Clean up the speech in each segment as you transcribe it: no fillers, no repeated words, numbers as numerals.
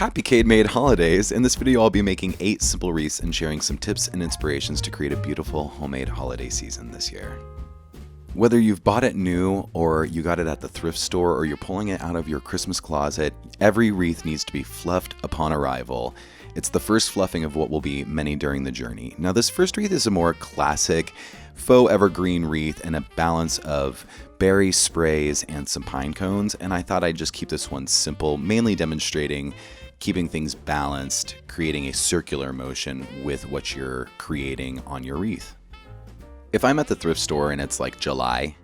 Happy Cade-Made holidays! In this video I'll be making 8 simple wreaths and sharing some tips and inspirations to create a beautiful homemade holiday season this year. Whether you've bought it new or you got it at the thrift store or you're pulling it out of your Christmas closet, every wreath needs to be fluffed upon arrival. It's the first fluffing of what will be many during the journey. Now this first wreath is a more classic faux evergreen wreath and a balance of berry sprays and some pine cones, and I thought I'd just keep this one simple, mainly demonstrating keeping things balanced, creating a circular motion with what you're creating on your wreath. If I'm at the thrift store and it's like July,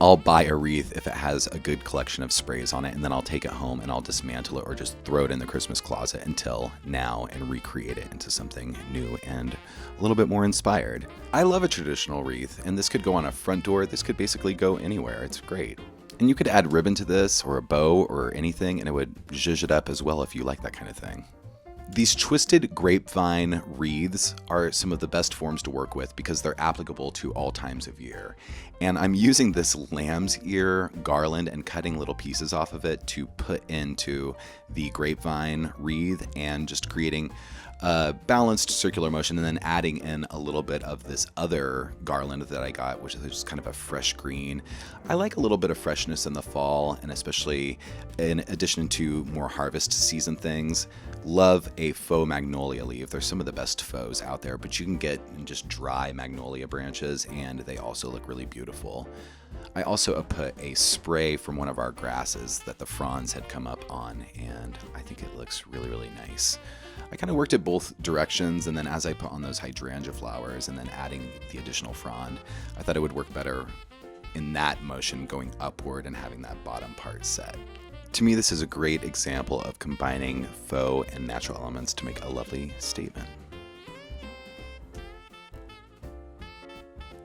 I'll buy a wreath if it has a good collection of sprays on it, and then I'll take it home and I'll dismantle it or just throw it in the Christmas closet until now and recreate it into something new and a little bit more inspired. I love a traditional wreath, and this could go on a front door. This could basically go anywhere. It's great. And you could add ribbon to this or a bow or anything, and it would zhuzh it up as well if you like that kind of thing. These twisted grapevine wreaths are some of the best forms to work with because they're applicable to all times of year. And I'm using this lamb's ear garland and cutting little pieces off of it to put into the grapevine wreath and just creating a balanced circular motion, and then adding in a little bit of this other garland that I got, which is just kind of a fresh green. I like a little bit of freshness in the fall, and especially in addition to more harvest season things. Love a faux magnolia leaf. They're some of the best faux out there, but you can get just dry magnolia branches and they also look really beautiful. I also put a spray from one of our grasses that the fronds had come up on, and I think it looks really, really nice. I kind of worked it both directions, and then as I put on those hydrangea flowers and then adding the additional frond, I thought it would work better in that motion going upward and having that bottom part set. To me, this is a great example of combining faux and natural elements to make a lovely statement.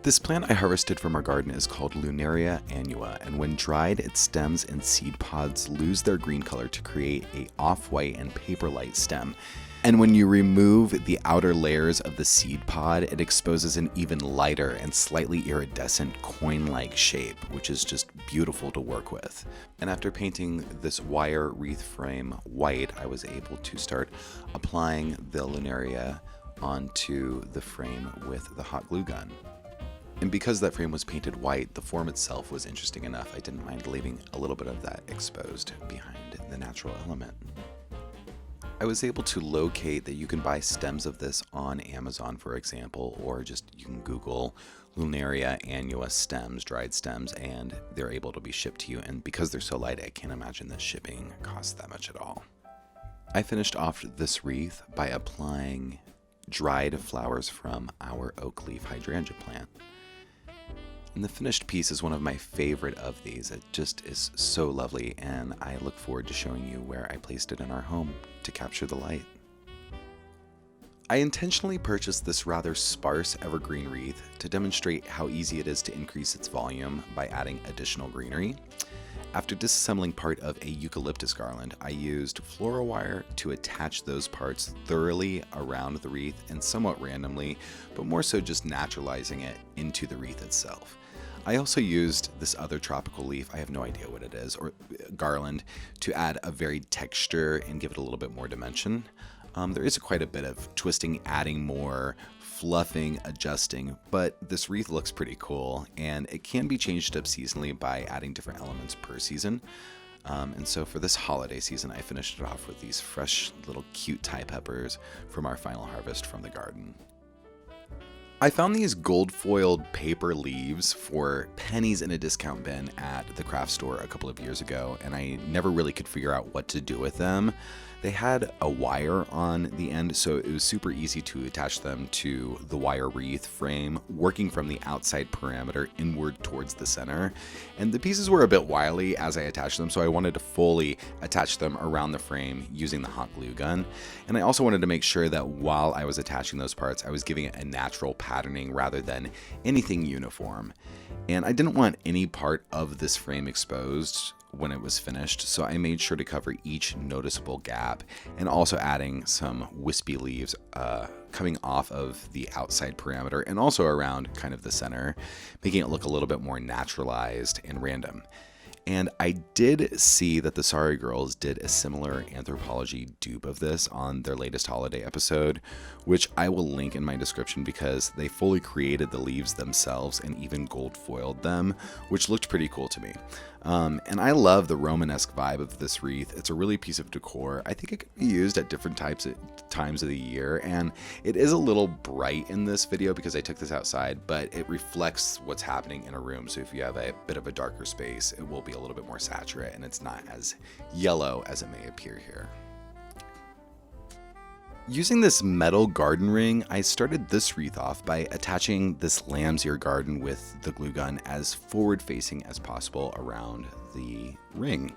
This plant I harvested from our garden is called Lunaria annua, and when dried, its stems and seed pods lose their green color to create a off-white and paper-light stem. And when you remove the outer layers of the seed pod, it exposes an even lighter and slightly iridescent coin-like shape, which is just beautiful to work with. And after painting this wire wreath frame white, I was able to start applying the Lunaria onto the frame with the hot glue gun. And because that frame was painted white, the form itself was interesting enough. I didn't mind leaving a little bit of that exposed behind the natural element. I was able to locate that you can buy stems of this on Amazon, for example, or just you can Google Lunaria annua stems, dried stems, and they're able to be shipped to you. And because they're so light, I can't imagine that shipping costs that much at all. I finished off this wreath by applying dried flowers from our oak leaf hydrangea plant. And the finished piece is one of my favorite of these. It just is so lovely, and I look forward to showing you where I placed it in our home to capture the light. I intentionally purchased this rather sparse evergreen wreath to demonstrate how easy it is to increase its volume by adding additional greenery. After disassembling part of a eucalyptus garland, I used floral wire to attach those parts thoroughly around the wreath and somewhat randomly, but more so just naturalizing it into the wreath itself. I also used this other tropical leaf, I have no idea what it is, or garland, to add a varied texture and give it a little bit more dimension. There is quite a bit of twisting, adding more, fluffing, adjusting, but this wreath looks pretty cool, and it can be changed up seasonally by adding different elements per season. And so for this holiday season, I finished it off with these fresh little cute Thai peppers from our final harvest from the garden. I found these gold foiled paper leaves for pennies in a discount bin at the craft store a couple of years ago, and I never really could figure out what to do with them. They had a wire on the end, so it was super easy to attach them to the wire wreath frame, working from the outside parameter inward towards the center. And the pieces were a bit wily as I attached them, so I wanted to fully attach them around the frame using the hot glue gun. And I also wanted to make sure that while I was attaching those parts, I was giving it a natural patterning rather than anything uniform. And I didn't want any part of this frame exposed when it was finished, so I made sure to cover each noticeable gap, and also adding some wispy leaves coming off of the outside parameter and also around kind of the center, making it look a little bit more naturalized and random. And I did see that the Sorry Girls did a similar Anthropologie dupe of this on their latest holiday episode, which I will link in my description because they fully created the leaves themselves and even gold foiled them, which looked pretty cool to me. And I love the Romanesque vibe of this wreath. It's a really piece of decor. I think it can be used at different times of the year, and it is a little bright in this video because I took this outside, but it reflects what's happening in a room. So if you have a bit of a darker space, it will be a little bit more saturated and it's not as yellow as it may appear here. Using this metal garden ring, I started this wreath off by attaching this lamb's ear garden with the glue gun as forward facing as possible around the ring.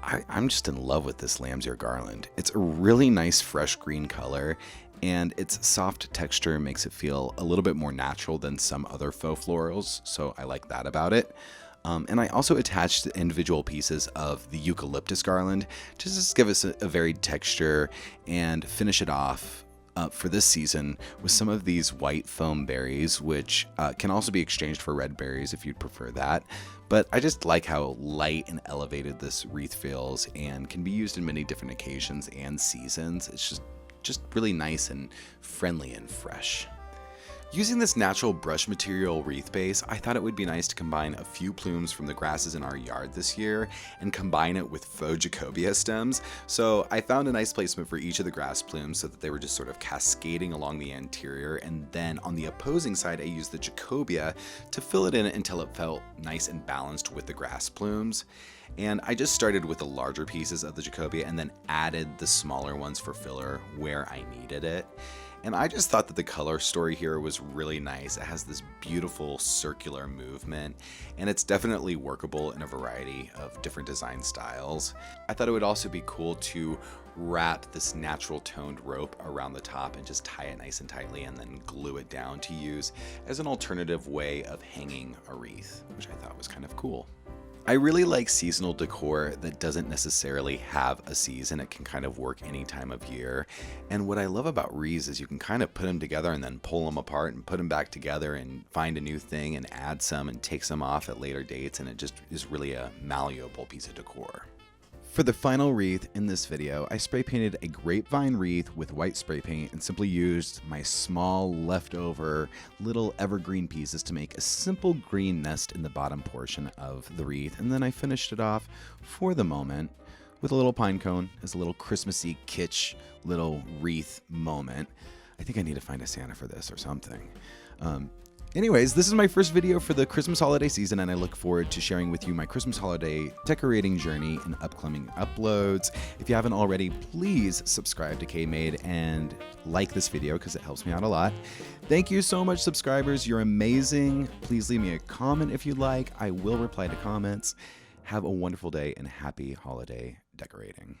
I'm just in love with this lamb's ear garland. It's a really nice fresh green color, and its soft texture makes it feel a little bit more natural than some other faux florals, so I like that about it. And I also attached individual pieces of the eucalyptus garland just to give us a varied texture and finish it off for this season with some of these white foam berries, which can also be exchanged for red berries if you'd prefer that. But I just like how light and elevated this wreath feels and can be used in many different occasions and seasons. It's just really nice and friendly and fresh. Using this natural brush material wreath base, I thought it would be nice to combine a few plumes from the grasses in our yard this year and combine it with faux Jacobea stems. So I found a nice placement for each of the grass plumes so that they were just sort of cascading along the interior, and then on the opposing side I used the Jacobea to fill it in until it felt nice and balanced with the grass plumes. And I just started with the larger pieces of the Jacobea and then added the smaller ones for filler where I needed it. And I just thought that the color story here was really nice. It has this beautiful circular movement, and it's definitely workable in a variety of different design styles. I thought it would also be cool to wrap this natural toned rope around the top and just tie it nice and tightly and then glue it down to use as an alternative way of hanging a wreath, which I thought was kind of cool. I really like seasonal decor that doesn't necessarily have a season. It can kind of work any time of year. And what I love about wreaths is you can kind of put them together and then pull them apart and put them back together and find a new thing and add some and take some off at later dates. And it just is really a malleable piece of decor. For the final wreath in this video, I spray painted a grapevine wreath with white spray paint and simply used my small leftover little evergreen pieces to make a simple green nest in the bottom portion of the wreath. And then I finished it off for the moment with a little pine cone as a little Christmassy kitsch little wreath moment. I think I need to find a Santa for this or something. Anyways, this is my first video for the Christmas holiday season, and I look forward to sharing with you my Christmas holiday decorating journey in upcoming uploads. If you haven't already, please subscribe to K-Made and like this video because it helps me out a lot. Thank you so much, subscribers. You're amazing. Please leave me a comment if you'd like. I will reply to comments. Have a wonderful day and happy holiday decorating.